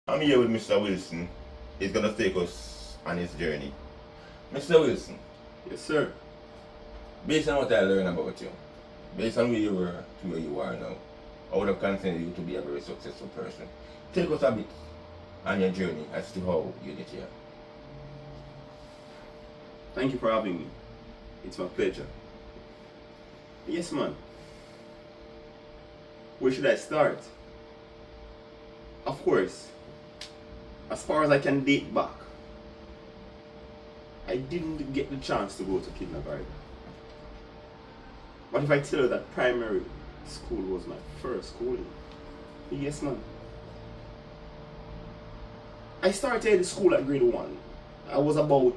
I'm here with Mr. Wilson. He's gonna take us on his journey. Mr. Wilson, Yes, sir. based on what I learned about you, based on where you were to where you are now, I would have considered you to be a very successful person. Take us a bit on your journey as to how you get here. Thank you for having me. It's my pleasure. Yes, man. Where should I start? Of course, as far as I can date back, I didn't get the chance to go to kindergarten. But if I tell you that primary school was my first schooling, yes, man. I started school at grade 1. I was about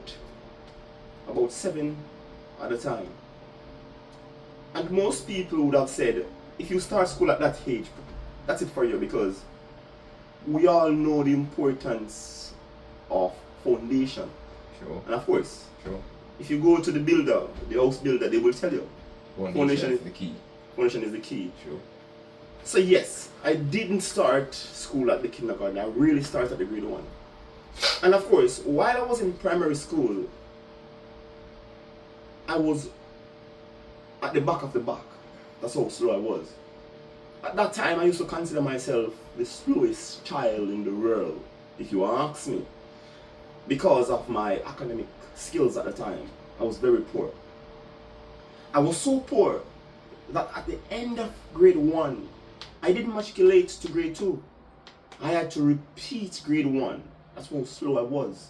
7 at the time. And most people would have said, if you start school at that age, that's it for you, because we all know the importance of foundation. Sure. And of course, Sure. if you go to the builder, the house builder, they will tell you Foundation is the key. foundation is the key. Sure. So yes, I didn't start school at the kindergarten. I really started at the grade 1. And of course, while I was in primary school, I was at the back of the back. That's how slow I was. At that time, I used to consider myself the slowest child in the world, if you ask me, because of my academic skills at the time. I was very poor. I was so poor that at the end of grade 1, I didn't matriculate to grade 2. I had to repeat grade 1. That's how slow I was.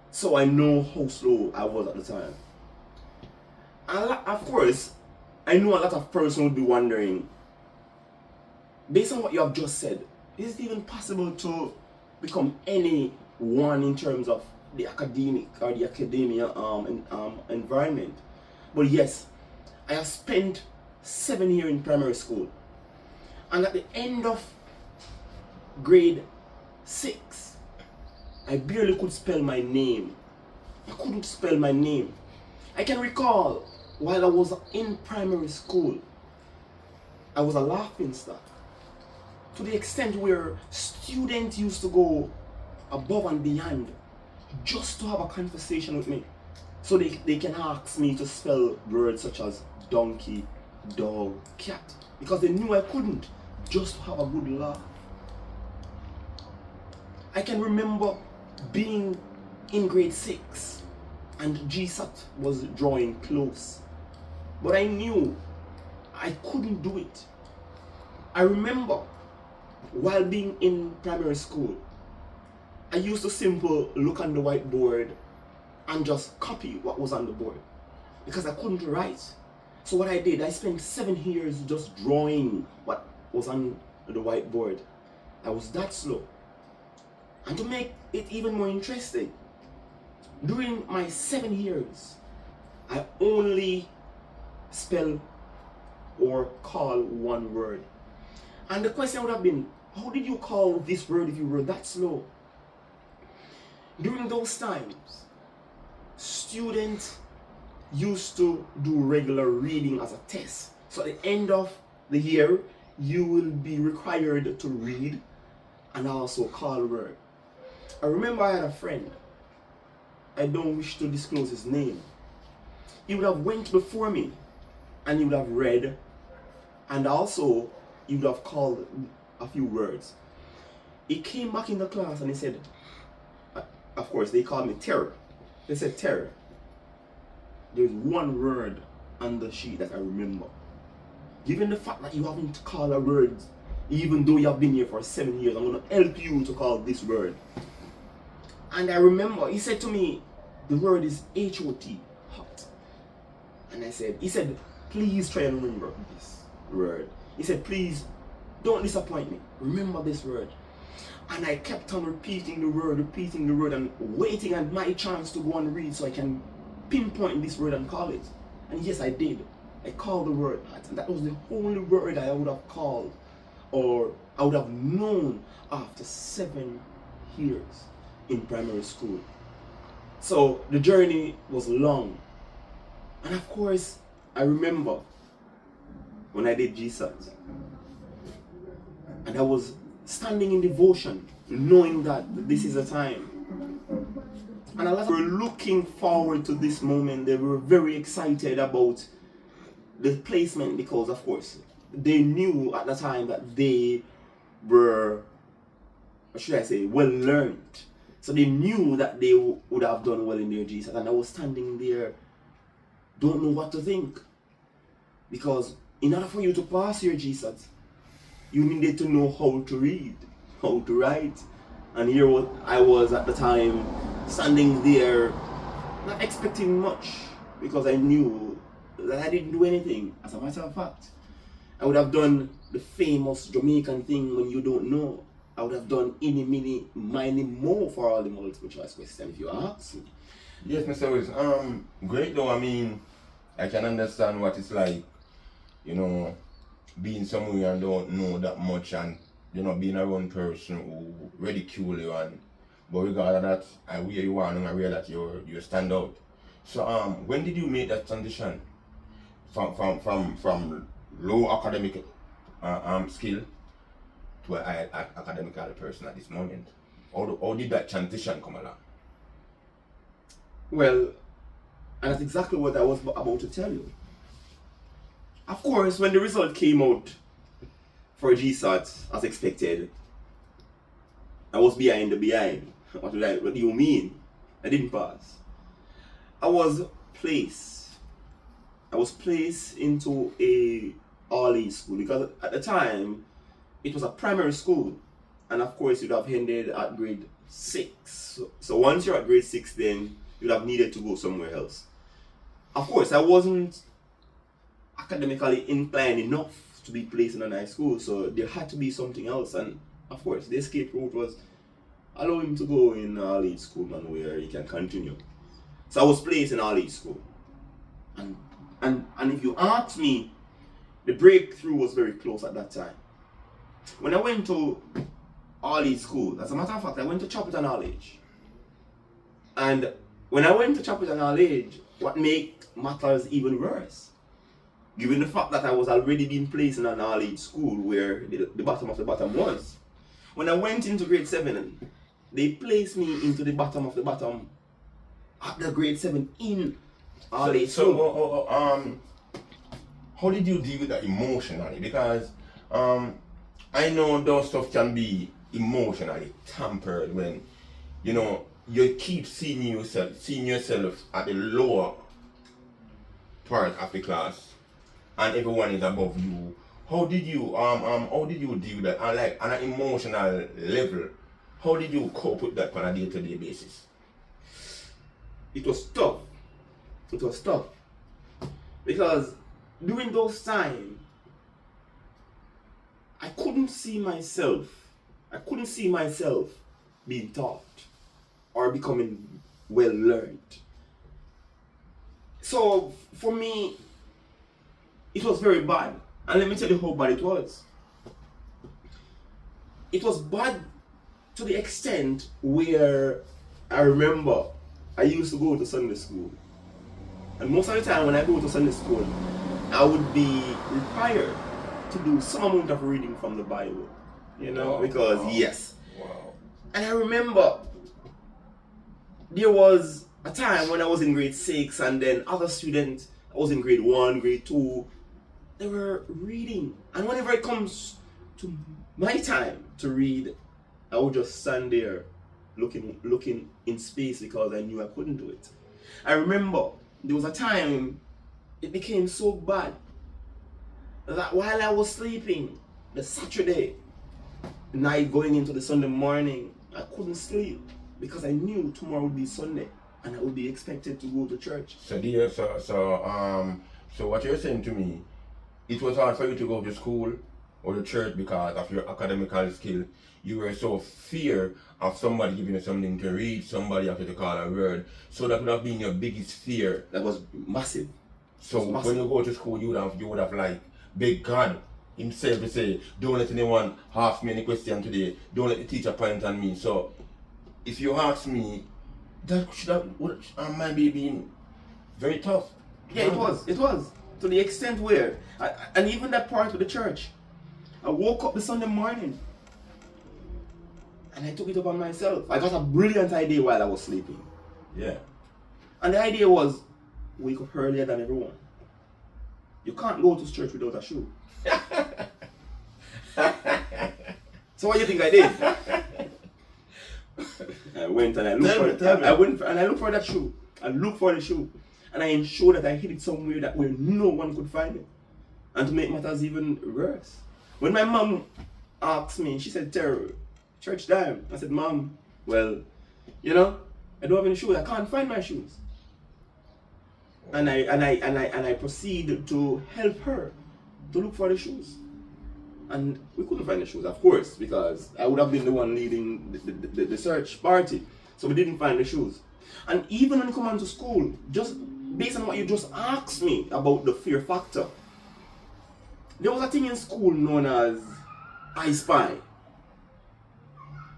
So I know how slow I was at the time. And of course, I know a lot of persons would be wondering, based on what you have just said, is it even possible to become anyone in terms of the academic or the academia environment? But yes, I have spent 7 years in primary school. And at the end of grade 6, I barely could spell my name. I couldn't spell my name. I can recall while I was in primary school, I was a laughing stock, to the extent where students used to go above and beyond just to have a conversation with me. So they can ask me to spell words such as donkey, dog, cat, because they knew I couldn't, just to have a good laugh. I can remember being in grade 6 and GSAT was drawing close, but I knew I couldn't do it. I remember while being in primary school, I used to simply look on the whiteboard and just copy what was on the board because I couldn't write. So what I did, I spent 7 years just drawing what was on the whiteboard. I was that slow. And to make it even more interesting, during my 7 years, I only spell or call one word. And the question would have been, how did you call this word if you were that slow? During those times, students used to do regular reading as a test. So at the end of the year, you will be required to read and also call a word. I remember I had a friend, I don't wish to disclose his name. He would have went before me and he would have read, and also he would have called a few words. He came back in the class and he said, of course they called me Terror. They said, Terror, there's one word on the sheet that I remember. Given the fact that you haven't called a word, even though you have been here for 7 years, I'm going to help you to call this word. And I remember he said to me, the word is H-O-T, hot. And he said, please try and remember this word. He said, please don't disappoint me. Remember this word. And I kept on repeating the word, and waiting at my chance to go and read so I can pinpoint this word and call it. And yes, I did. I called the word hot. And that was the only word I would have called, or I would have known after 7 years in primary school. So the journey was long. And of course, I remember when I did GSAT, and I was standing in devotion knowing that this is a time. And a lot of people were looking forward to this moment. They were very excited about the placement because, of course, they knew at the time that they were, what should I say, well learned. So they knew that they would have done well in their GSAT. And I was standing there, don't know what to think. Because in order for you to pass your GSAT, you needed to know how to read, how to write. And here I was at the time, standing there, not expecting much, because I knew that I didn't do anything. As a matter of fact, I would have done the famous Jamaican thing when you don't know. I would have done any, mini, miny, more for all the multiple choice questions if you ask me. Yes, Mr. Wills. Great though. I mean, I can understand what it's like, you know, being somewhere and don't know that much, and you know, being around person who ridicule you, and but regardless of that, and where you are and I realize that you stand out. So when did you make that transition from low academic skill to an academical person at this moment? How did that transition come along? Well, and that's exactly what I was about to tell you. Of course, when the result came out for GSAT as expected, I was behind the behind. What do you mean? I didn't pass. I was placed into a all-age school because at the time it was a primary school, and of course you'd have ended at grade 6. So once you're at grade 6, then you'd have needed to go somewhere else. Of course, I wasn't academically inclined enough to be placed in a nice school, so there had to be something else. And of course, the escape route was allow him to go in all-age school, man, where he can continue. So I was placed in all-age school, and if you ask me, the breakthrough was very close at that time. When I went to all-age school, as a matter of fact, I went to Chapelton All-Age, and when I went to Chapelton All-Age, what made matters even worse, given the fact that I was already being placed in an all-age school where the bottom of the bottom was. When I went into grade 7, they placed me into the bottom of the bottom at the grade 7 in all-age school. So, how did you deal with that emotionally? Because I know those stuff can be emotionally tampered when, you know, you keep seeing yourself at the lower part of the class, and everyone is above you. How did you deal with that? And like on an emotional level, how did you cope with that on a day-to-day basis? It was tough. It was tough. Because during those times, I couldn't see myself being taught or becoming well learned. So for me, it was very bad. And let me tell you how bad it was. It was bad to the extent where I remember I used to go to Sunday school. And most of the time when I go to Sunday school, I would be required to do some amount of reading from the Bible. You know, because yes. Wow. And I remember there was a time when I was in grade 6 and then other students, I was in grade 1, grade 2, they were reading. And whenever it comes to my time to read, I would just stand there looking in space because I knew I couldn't do it. I remember there was a time it became so bad that while I was sleeping the Saturday night going into the Sunday morning, I couldn't sleep because I knew tomorrow would be Sunday and I would be expected to go to church. So what you're saying to me, it was hard for you to go to school or to church because of your academical skill. You were so fear of somebody giving you something to read, somebody after to call a word. So that would have been your biggest fear. That was massive. So when you go to school, you would have like beg God himself to say, don't let anyone ask me any question today. Don't let the teacher point on me. So if you ask me, that might be being very tough. Yeah, it was. To the extent where, and even that part with the church, I woke up the Sunday morning And I took it upon myself. I got a brilliant idea while I was sleeping. Yeah. And the idea was, wake up earlier than everyone. You can't go to church without a shoe. So what do you think I did? I went and I looked for that shoe. I looked for the shoe. And I ensured that I hid it somewhere that where no one could find it. And to make matters even worse, when my mom asked me, she said, Terry, church time. I said, Mom, well, you know, I don't have any shoes. I can't find my shoes. And I proceeded to help her to look for the shoes. And we couldn't find the shoes, of course, because I would have been the one leading the search party. So we didn't find the shoes. And even when you come on to school, just based on what you just asked me about the fear factor, there was a thing in school known as I Spy.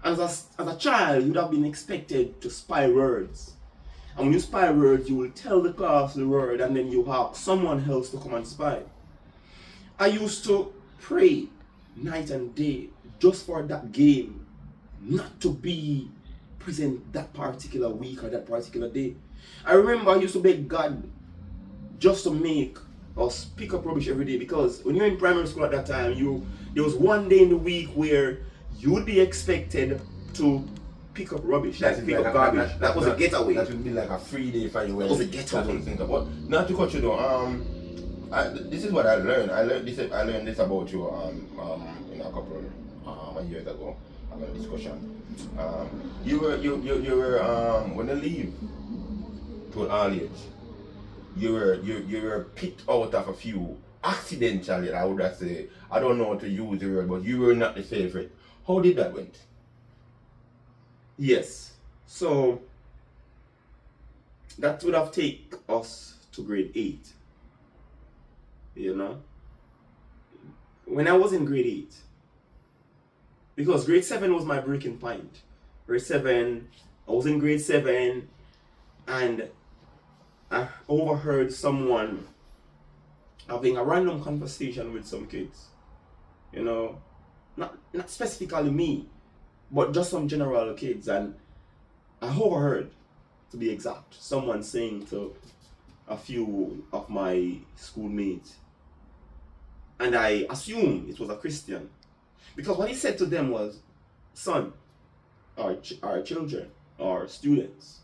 As a child, you'd have been expected to spy words. And when you spy words, you will tell the class the word and then you ask someone else to come and spy. I used to pray night and day just for that game not to be present that particular week or that particular day. I remember I used to beg God just to make us pick up rubbish every day, because when you're in primary school at that time, there was one day in the week where you would be expected to pick up rubbish, pick up garbage. That was a getaway. That would be like a free day for you. That was a getaway. But not to cut you though. This is what I learned. I learned this about you in a couple years ago. I had a discussion. You were when you leave to all age, you were picked out of a few accidentally. I would say, I don't know how to use the word, but you were not the favorite. How did that went? Yes. So that would have taken us to grade 8. You know? When I was in grade 8, because grade 7 was my breaking point. Grade 7, I was in grade 7 and I overheard someone having a random conversation with some kids. You know, not specifically me, but just some general kids. And I overheard, to be exact, someone saying to a few of my schoolmates, and I assumed it was a Christian, because what he said to them was, son, our children, our students,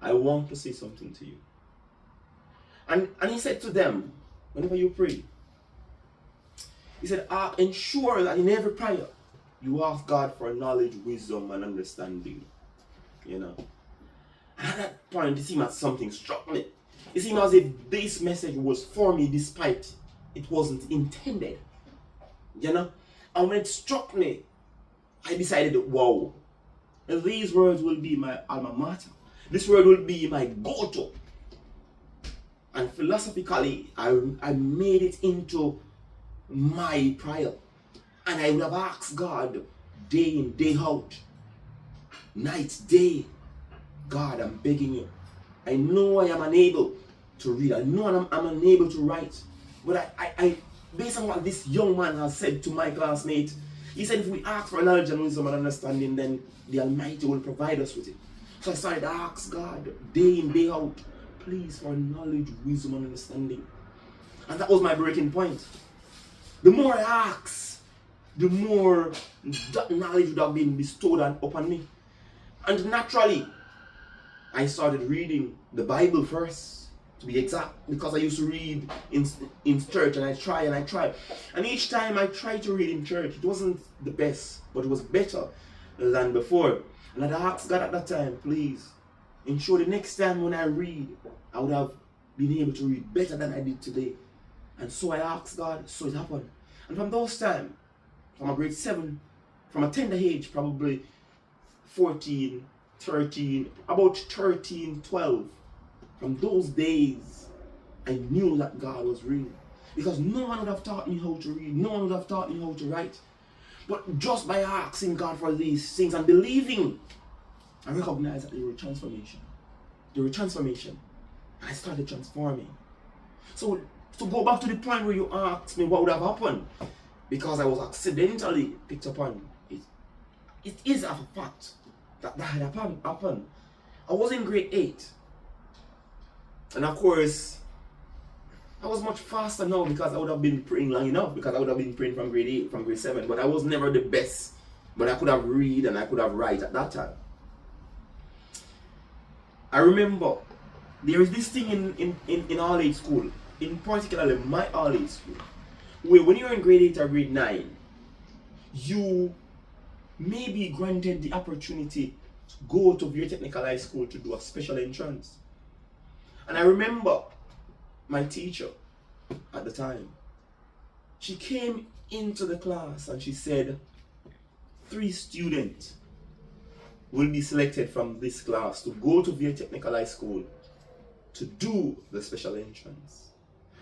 I want to say something to you. And he said to them, whenever you pray, he said, ensure that in every prayer, you ask God for knowledge, wisdom, and understanding. You know. And at that point, it seemed as something struck me. It seemed as if this message was for me despite it wasn't intended. You know. And when it struck me, I decided, wow, these words will be my alma mater. This word will be my go-to. And philosophically, I made it into my prayer. And I would have asked God day in, day out, night, day, God, I'm begging you. I know I am unable to read. I know I'm unable to write. But I based on what this young man has said to my classmate, he said if we ask for knowledge and wisdom and understanding, then the Almighty will provide us with it. So I started to ask God day in, day out, please, for knowledge, wisdom, and understanding. And that was my breaking point. The more I asked, the more that knowledge would have been bestowed upon me. And naturally, I started reading the Bible first, to be exact, because I used to read in church, and I try. And each time I tried to read in church, it wasn't the best, but it was better than before. And I'd asked God at that time, please, ensure the next time when I read, I would have been able to read better than I did today. And so I asked God, so it happened. And from those times, from a grade 7, from a tender age, probably 14, 13, about 13, 12, from those days, I knew that God was real. Because no one would have taught me how to read, no one would have taught me how to write. But just by asking God for these things and believing, I recognized that there were transformation. There were transformation. And I started transforming. So to go back to the point where you asked me what would have happened, because I was accidentally picked upon it, it is a fact that had happened. I was in grade 8. And of course, I was much faster now because I would have been praying long enough, because I would have been praying from grade 8, from grade 7, but I was never the best. But I could have read and I could have write at that time. I remember there is this thing in all age school, in particularly my all age school, where when you're in grade 8 or grade 9, you may be granted the opportunity to go to your technical high school to do a special entrance. And I remember my teacher at the time, she came into the class and she said, 3 students will be selected from this class to go to their technical high school to do the special entrance.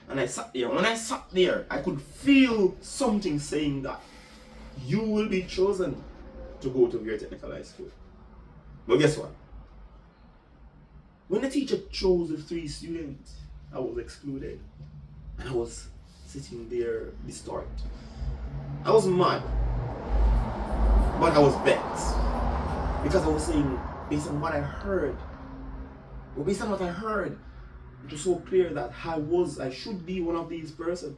And I sat there. When I sat there, I could feel something saying that you will be chosen to go to your technical high school. But guess what? When the teacher chose the 3 students, I was excluded. And I was sitting there disturbed. I was mad. But I was vexed. Because I was saying, based on what I heard, it was so clear that I should be one of these persons.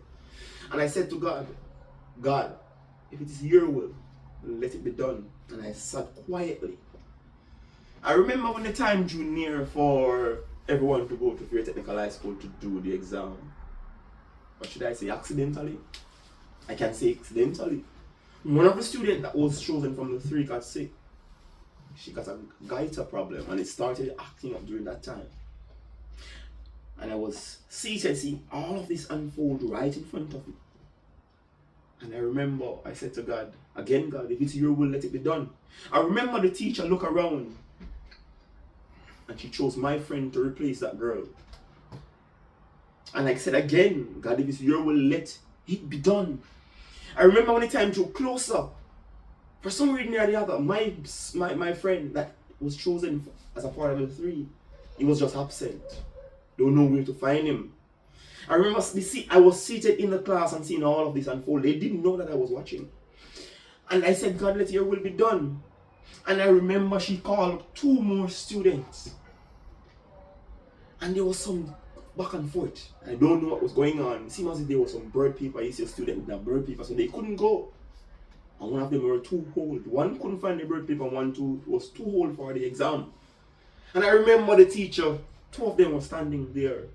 And I said to God, God, if it is your will, let it be done. And I sat quietly. I remember when the time drew near for everyone to go to Fair Technical High School to do the exam. Or should I say accidentally? I can say accidentally. One of the students that was chosen from the 3 got sick. She got a goiter problem and it started acting up during that time. And I was seated seeing all of this unfold right in front of me. And I remember I said to God, again, God, if it's your will, let it be done. I remember the teacher looked around and she chose my friend to replace that girl. And I said again, God, if it's your will, let it be done. I remember when the time drew closer, for some reason or the other, my friend that was chosen as a part of the 3, he was just absent. Don't know where to find him. I remember I was seated in the class and seeing all of this unfold. They didn't know that I was watching. And I said, God, let your will be done. And I remember she called 2 more students. And there was some back and forth. I don't know what was going on. It seemed as if there was some bird paper. I see a student with that bird paper, so they couldn't go. And one of them were too old. One couldn't find the bird paper, one was too old for the exam. And I remember the teacher, 2 of them were standing there.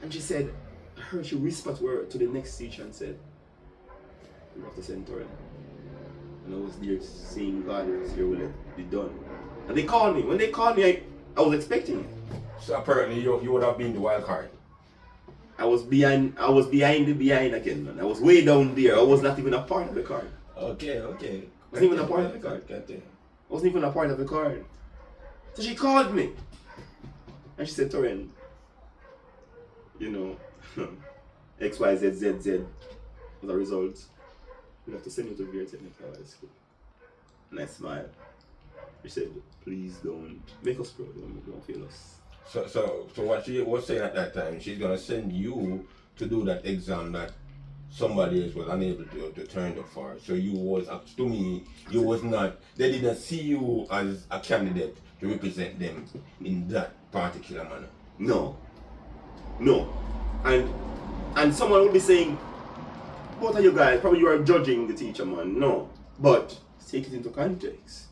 And she said, I heard she whispered to the next teacher and said, you have to send Torren. And I was there saying, God, it's your will, let it be done. And they called me. When they called me, I was expecting it. So apparently you would have been the wild card. I was behind again, man. I was way down there. I was not even a part of the card. Okay. I wasn't even a part of the card. I wasn't even a part of the card. So she called me. And she said, Torren, you know, XYZZZ as a result, we have to send you to Vera Technical High School. And I smiled. She said, please don't make us proud, don't fail us. So what she was saying at that time, she's gonna send you to do that exam that somebody else was unable to turn up for. So you was, to me, you was not, they didn't see you as a candidate to represent them in that particular manner. No. And someone would be saying, both of you guys, probably you are judging the teacher, man. No. But take it into context.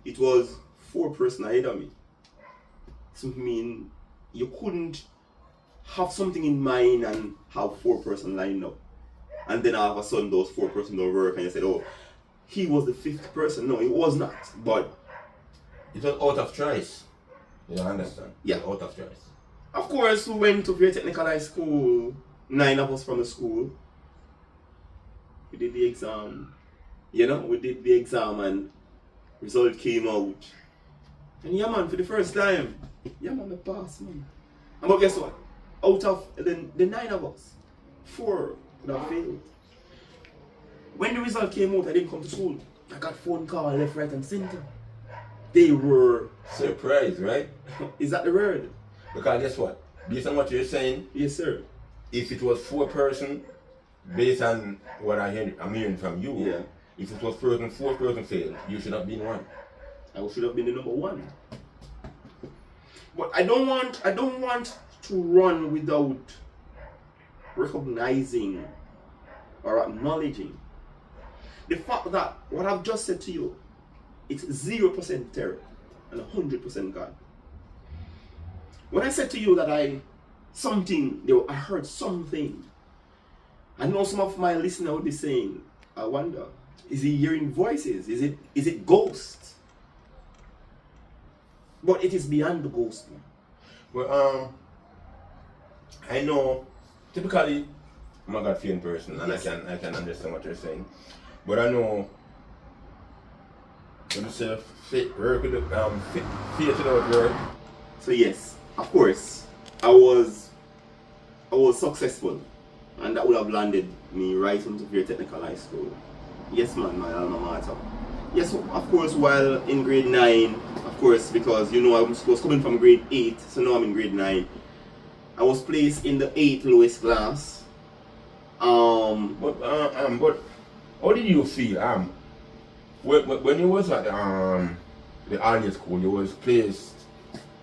It was 4 persons ahead of me. So I mean, you couldn't have something in mind and have 4 persons lined up. And then all of a sudden those 4 persons don't work and you said, oh, he was the 5th person. No, it was not. But it was out of choice. You understand? Yeah. Out of choice. Of course, we went to Fair Technical High School, 9 of us from the school. We did the exam. We did the exam and result came out. And yeah, man, for the first time, yeah, man, I passed, man. But guess what? Out of the 9 of us, 4 would have failed. When the result came out, I didn't come to school. I got phone call left, right, and center. They were surprised, right? Is that the word? Because guess what? Based on what you're saying, yes, sir. If it was 4 persons, based on what I'm hearing from you, yeah, If it was person, 4 person failed, you should have been one. I should have been the number one. But I don't want to run without recognizing or acknowledging the fact that what I've just said to you, it's 0% terror and 100% God. When I said to you that I heard something, I know some of my listeners would be saying, I wonder, is he hearing voices? Is it ghosts? But it is beyond the ghost. Well, I know typically I'm a God-fearing person, and yes. I can understand what you're saying. But I know when you say faith without work. So yes, of course, I was successful, and that would have landed me right into Very Technical High School. Yes, man, my alma mater. Yes, of course, while in grade 9, of course, because you know I was coming from grade 8, so now I'm in grade 9. I was placed in the 8th lowest class. But how did you feel? When you was at the earlier school, you was placed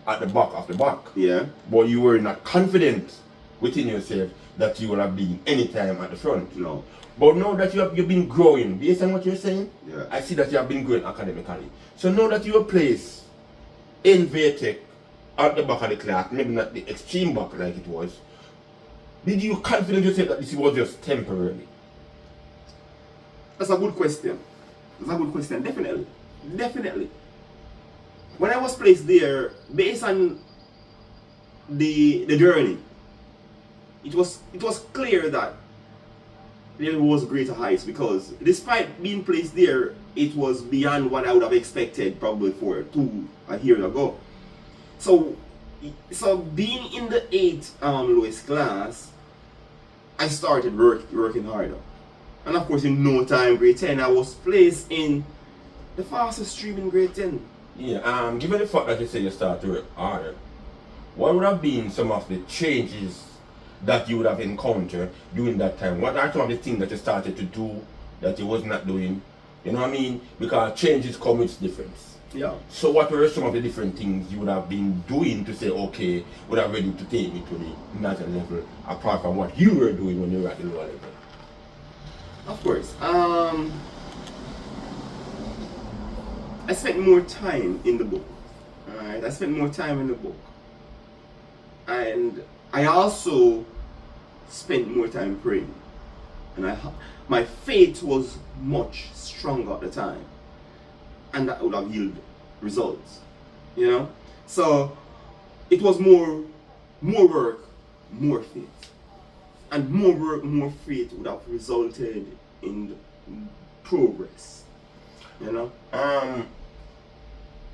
at the back of the back. Yeah. But you were not confident within yourself that you will have been anytime at the front. No. But now that you've been growing, based on what you're saying, yeah. I see that you have been growing academically. So now that you are placed in VTech at the back of the class, maybe not the extreme back like it was, did you confident yourself that this was just temporary? That's a good question. Definitely. Definitely. When I was placed there, based on the journey, it was clear that there was greater heights, because despite being placed there, it was beyond what I would have expected probably for a year ago. So being in the 8th lowest class, I started working harder. And of course, in no time, grade 10, I was placed in the fastest stream in grade 10. Yeah, given the fact that you say you started to work harder, what would have been some of the changes that you would have encountered during that time? What are some of the things that you started to do that you was not doing? You know what I mean? Because changes come with difference. Yeah. So what were some of the different things you would have been doing to say, okay, would have ready to take me to the national level, apart from what you were doing when you were at the lower level? Of course. I spent more time in the book. Alright, I spent more time in the book. And I also spent more time praying. And my faith was much stronger at the time. And that would have yielded results. You know? So it was more work, more faith. And more work, more faith would have resulted in progress. You know?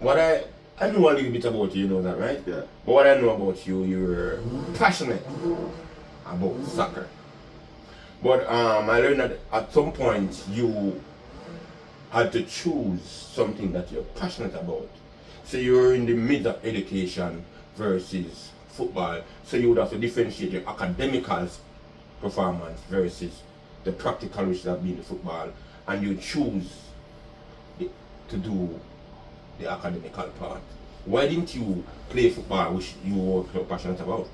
What I know a little bit about you, you know that, right? Yeah. But what I know about you, you're passionate about soccer. But I learned that at some point you had to choose something that you're passionate about. So you're in the midst of education versus football. So you would have to differentiate your academical performance versus the practical, which would have been the football, and you choose to do the academical part. Why didn't you play football, which you were so passionate about?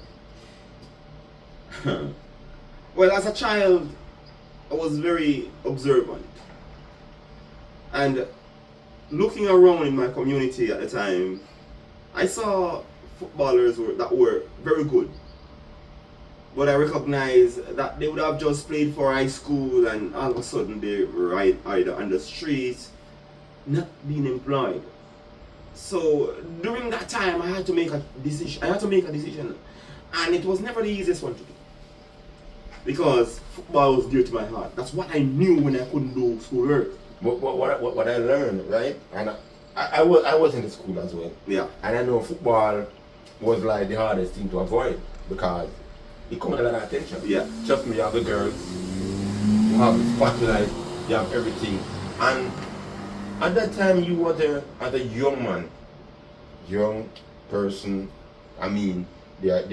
Well, as a child, I was very observant. And looking around in my community at the time, I saw footballers that were very good. But I recognized that they would have just played for high school, and all of a sudden they were either on the street, not being employed. So during that time, I had to make a decision. And it was never the easiest one to do. Because football was dear to my heart. That's what I knew when I couldn't do schoolwork. But what I learned, right? And I was in the school as well. Yeah. And I know football was like the hardest thing to avoid because it comes with a lot of attention. Yeah. Trust me, you have the girls, you have the spotlight, you have everything. And at that time you were there as a young man, young person. I mean, they're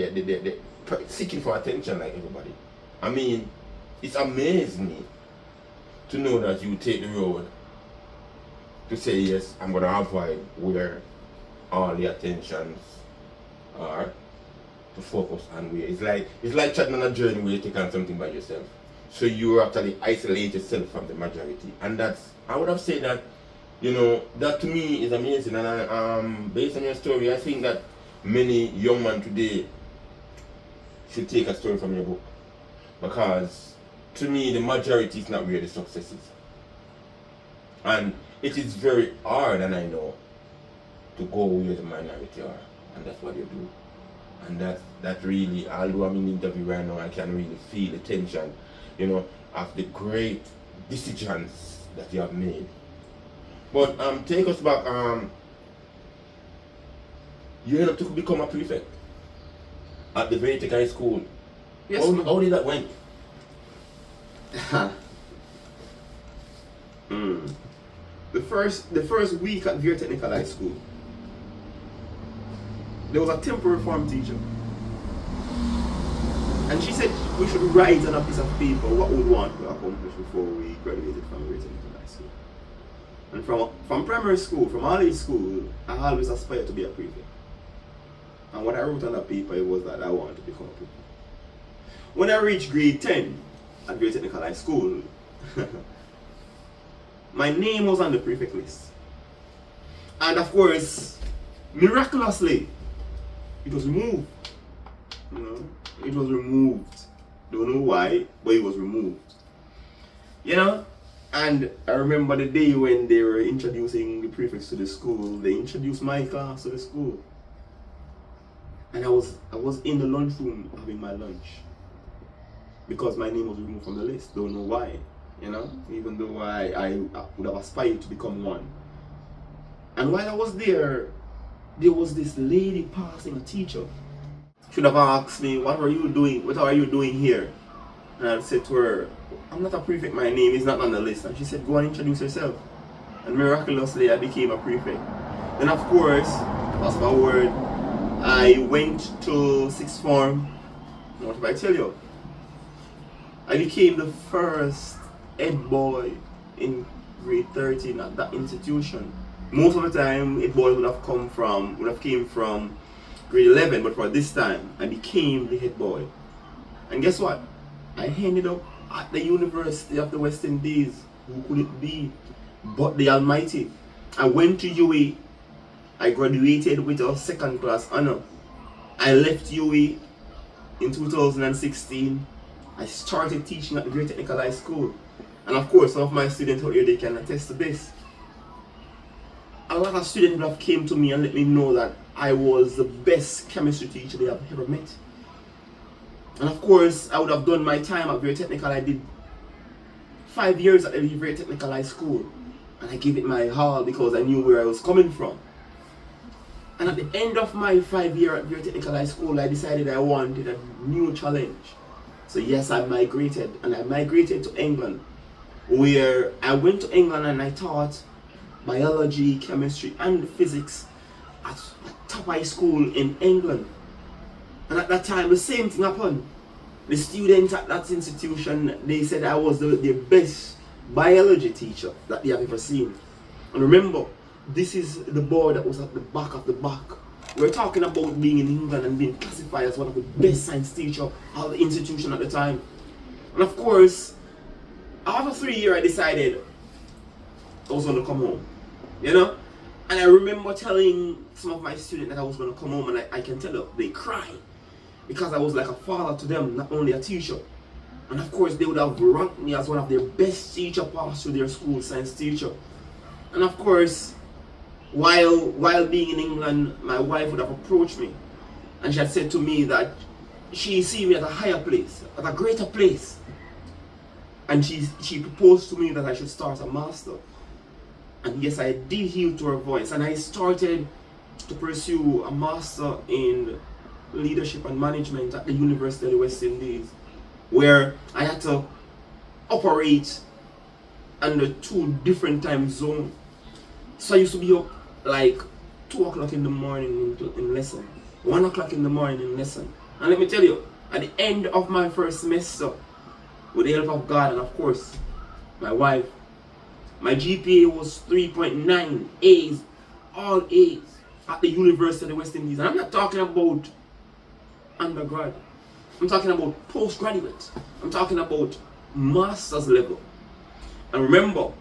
seeking for attention like everybody. I mean, it's amazed me to know that you take the road to say yes, I'm gonna avoid where all the attentions are, to focus on where it's like chatting on a journey where you take on something by yourself. So you actually isolate yourself from the majority. And that's, I would have said that, you know, that to me is amazing. And based on your story, I think that many young men today should take a story from your book. Because to me, the majority is not where the success is. And it is very hard, and I know, to go where the minority are. And that's what you do. And that really, although I'm in the interview right now, I can really feel the tension, you know, of the great decisions that you have made. But take us back, you ended up to become a prefect at the Vedic High School. Yes. How did that went? The first week at Veer Technical High School, there was a temporary form teacher, and she said we should write on a piece of paper what we want to accomplish before we graduated from Veer Technical High School. And from primary school, from early school, I always aspired to be a prefect. And what I wrote on that paper was that I wanted to become a prefect. When I reached grade 10 at Veer Technical High School, my name was on the prefect list. And of course, miraculously, it was removed. You know, it was removed. Don't know why, but it was removed. You know, and I remember the day when they were introducing the prefects to the school. They introduced my class to the school, and I was in the lunchroom having my lunch because my name was removed from the list. Don't know why. You know, even though I would have aspired to become one. And while I was there was this lady passing, a teacher. Should have asked me, what are you doing here? And I said to her, I'm not a prefect, my name is not on the list. And she said, go and introduce yourself. And miraculously, I became a prefect. Then of course, fast forward, I went to sixth form. What if I tell you? I became the first head boy in grade 13 at that institution. Most of the time, head boy would have came from grade 11, but for this time, I became the head boy. And guess what? I ended up at the University of the West Indies. Who could it be but the Almighty? I went to UWE. I graduated with a second class honor. I left UWE in 2016. I started teaching at the Great Technical High School. And of course, some of my students out here, they can attest to this. A lot of students have came to me and let me know that I was the best chemistry teacher they have ever met. And of course, I would have done my time at Very Technical. I did 5 years at the Very Technical High School. And I gave it my all because I knew where I was coming from. And at the end of my 5 year at Very Technical High School, I decided I wanted a new challenge. So yes, I migrated, and I migrated to England, where I went to England and I taught biology, chemistry, and physics at a top high school in England. And at that time, the same thing happened. The students at that institution, they said I was the best biology teacher that they have ever seen. And remember, this is the boy that was at the back of the back. We're talking about being in England and being classified as one of the best science teachers of the institution at the time. And of course, after 3 years, I decided I was going to come home. You know? And I remember telling some of my students that I was going to come home, and I can tell you, they cried. Because I was like a father to them, not only a teacher. And of course, they would have ranked me as one of their best teacher passed through their school, science teacher. And of course, while being in England, my wife would have approached me. And she had said to me that she see me at a higher place, at a greater place. And she proposed to me that I should start a master. And yes, I did heal to her voice. And I started to pursue a master in leadership and management at the University of the West Indies, where I had to operate under 2 different time zones. So I used to be up like 2 o'clock in the morning in lesson, 1 o'clock in the morning in lesson. And let me tell you, at the end of my first semester, with the help of God and of course my wife. My GPA was 3.9 A's, all A's at the University of the West Indies. And I'm not talking about undergrad. I'm talking about postgraduate. I'm talking about master's level. And remember,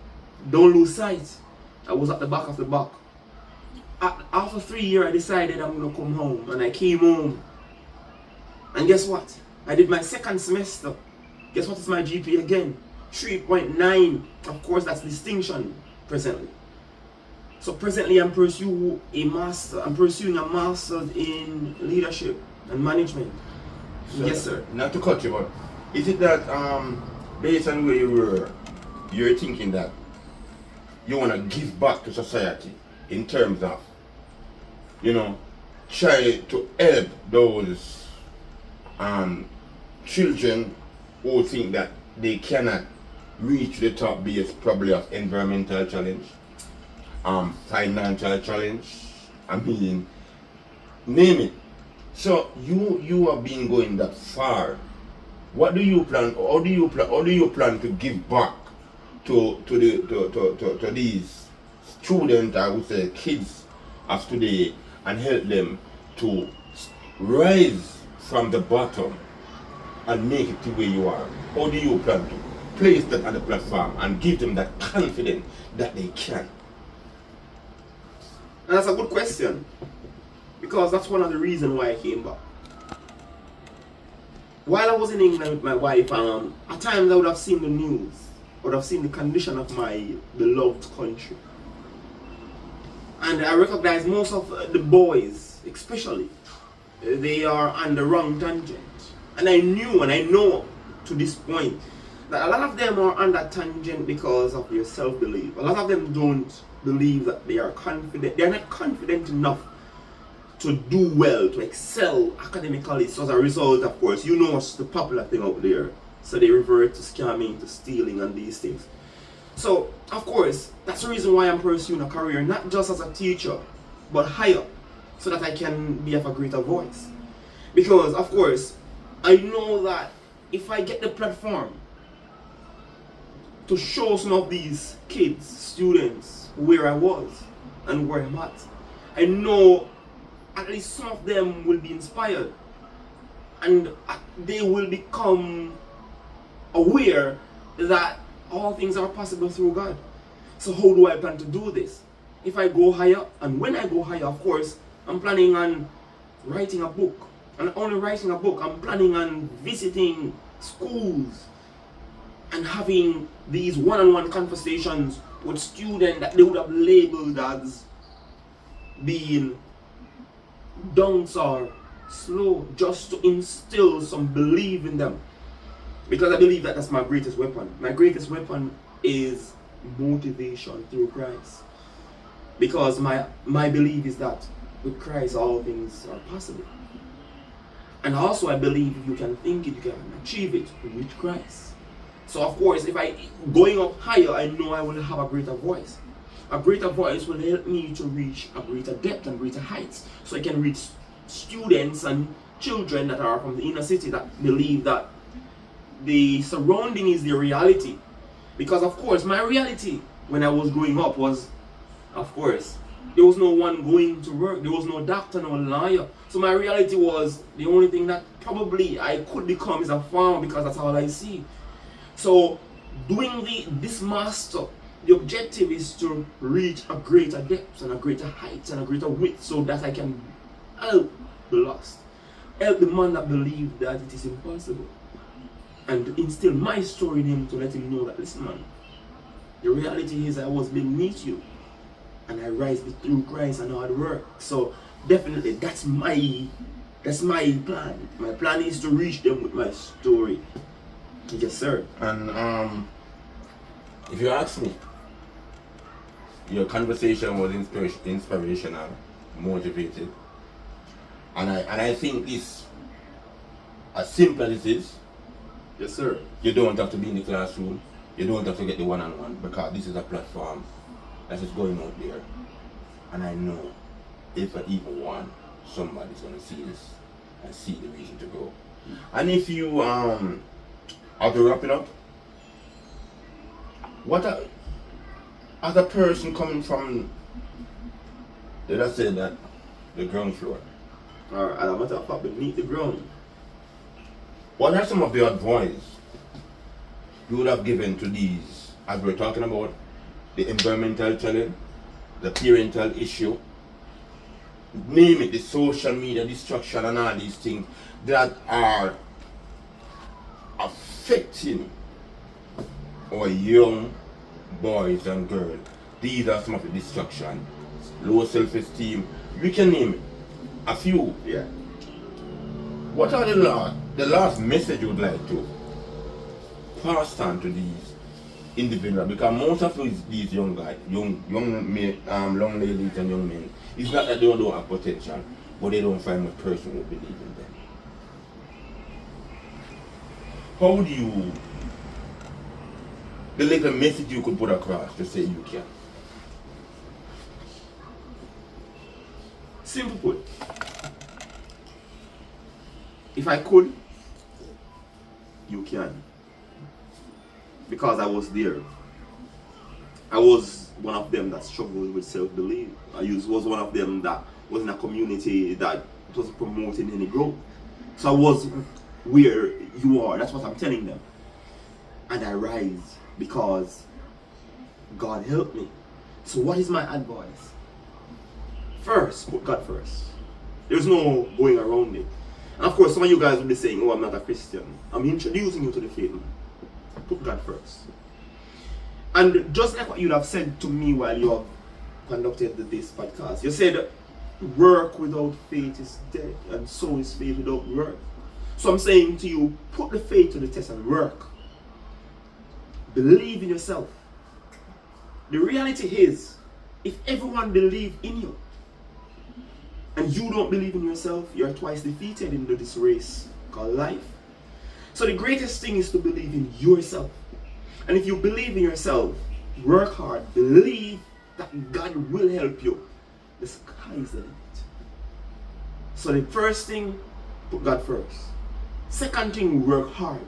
don't lose sight, I was at the back of the back. After 3 years, I decided I'm going to come home. And I came home. And guess what? I did my second semester. Guess what is my GPA again? 3.9. Of course, that's distinction presently. So presently, I'm pursuing a master. I'm pursuing a master's in leadership and management. So, yes, sir. Not to cut you, but is it that based on where you were, you're thinking that you want to give back to society in terms of, you know, try to help those children who think that they cannot reach the top based probably of environmental challenge, financial challenge, I mean, name it. So you have been going that far. What do you plan? How do you plan to give back to these students, I would say kids of today, and help them to rise from the bottom and make it to where you are? How do you plan to place that on the platform and give them that confidence that they can? And that's a good question, because that's one of the reasons why I came back. While I was in England with my wife, at times I would have seen the news, I would have seen the condition of my beloved country. And I recognize most of the boys, especially, they are on the wrong tangent. And I knew and I know to this point that a lot of them are on that tangent because of their self-belief. A lot of them don't believe that they are confident. They are not confident enough to do well, to excel academically. So as a result, of course, you know what's the popular thing out there. So they revert to scamming, to stealing and these things. So, of course, that's the reason why I'm pursuing a career, not just as a teacher, but higher, so that I can be of a greater voice. Because, of course, I know that if I get the platform to show some of these kids, students, where I was and where I'm at, I know at least some of them will be inspired and they will become aware that all things are possible through God. So how do I plan to do this? If I go higher, and when I go higher, of course, I'm planning on writing a book. And not only writing a book, I'm planning on visiting schools and having these one-on-one conversations with students that they would have labeled as being dunce or slow, just to instill some belief in them. Because I believe that that's my greatest weapon. My greatest weapon is motivation through Christ. Because my belief is that with Christ all things are possible. And also I believe if you can think it, you can achieve it with Christ. So of course, if I going up higher, I know I will have a greater voice. A greater voice will help me to reach a greater depth and greater heights. So I can reach students and children that are from the inner city that believe that the surrounding is their reality. Because of course, my reality when I was growing up was, of course, there was no one going to work. There was no doctor, no lawyer. So my reality was the only thing that probably I could become is a farmer, because that's all I see. So doing this master, the objective is to reach a greater depth and a greater height and a greater width, so that I can help the lost. Help the man that believes that it is impossible. And instill my story in him to let him know that, listen man, the reality is I was beneath you and I rise through Christ and hard work. So definitely that's my plan. My plan is to reach them with my story. Yes sir. And if you ask me, your conversation was inspirational, motivated, and I think this, as simple as it is, yes sir, you don't have to be in the classroom, you don't have to get the one-on-one, because this is a platform that is going out there, and I know if I even one, somebody's going to see this and see the reason to go. And if you have to wrap it up, as a person coming from, let us say that, the ground floor, or as a matter of fact, beneath the ground, what are some of the advice you would have given to these, as we're talking about the environmental challenge, the parental issue, name it, the social media distraction and all these things that are affecting our young boys and girls? These are some of the distractions. Low self-esteem, you can name it. A few. yeah. What are the last message you would like to pass on to these individuals? Because most of these young guys, young ladies and young men, it's not that they don't have potential, but they don't find a person who believes in them. How do you, the little message you could put across to say you can? Simple put. If I could, you can. Because I was there. I was one of them that struggled with self-belief. I was one of them that was in a community that was promoting any growth. So I was where you are. That's what I'm telling them. And I rise because God helped me. So what is my advice? First, put God first. There's no going around it. And of course, some of you guys will be saying, oh, I'm not a Christian. I'm introducing you to the faith. Put God first. And just like what you have said to me while you have conducted this podcast, you said, work without faith is dead, and so is faith without work. So I'm saying to you, put the faith to the test and work. Believe in yourself. The reality is, if everyone believes in you, and you don't believe in yourself, you're twice defeated in this race called life. So the greatest thing is to believe in yourself. And if you believe in yourself, work hard, believe that God will help you. The sky is the limit. So the first thing, put God first. Second thing, work hard.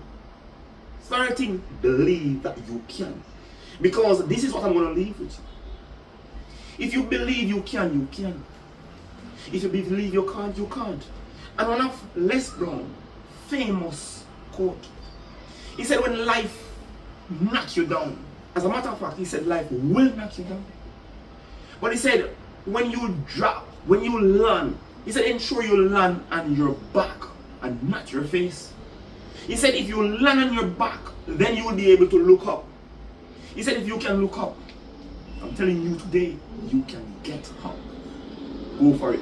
Third thing, believe that you can. Because this is what I'm going to leave with you. If you believe you can, you can. If you believe you can't, you can't. And one of Les Brown's famous quote, he said, when life knocks you down, as a matter of fact, he said life will knock you down. But he said, when you drop, when you land, he said, ensure you land on your back and not your face. He said, if you land on your back, then you will be able to look up. He said, if you can look up, I'm telling you today, you can get up. Go for it.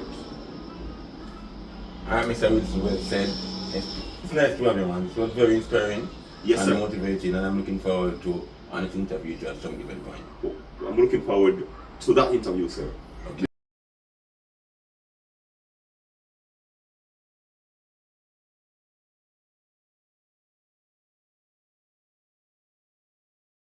Alright, Mr. Wilson, well said. It's nice to have you, man. It was very inspiring. Yes, and sir. motivating, and I'm looking forward to an interview to at some given point. I'm looking forward to that interview, sir.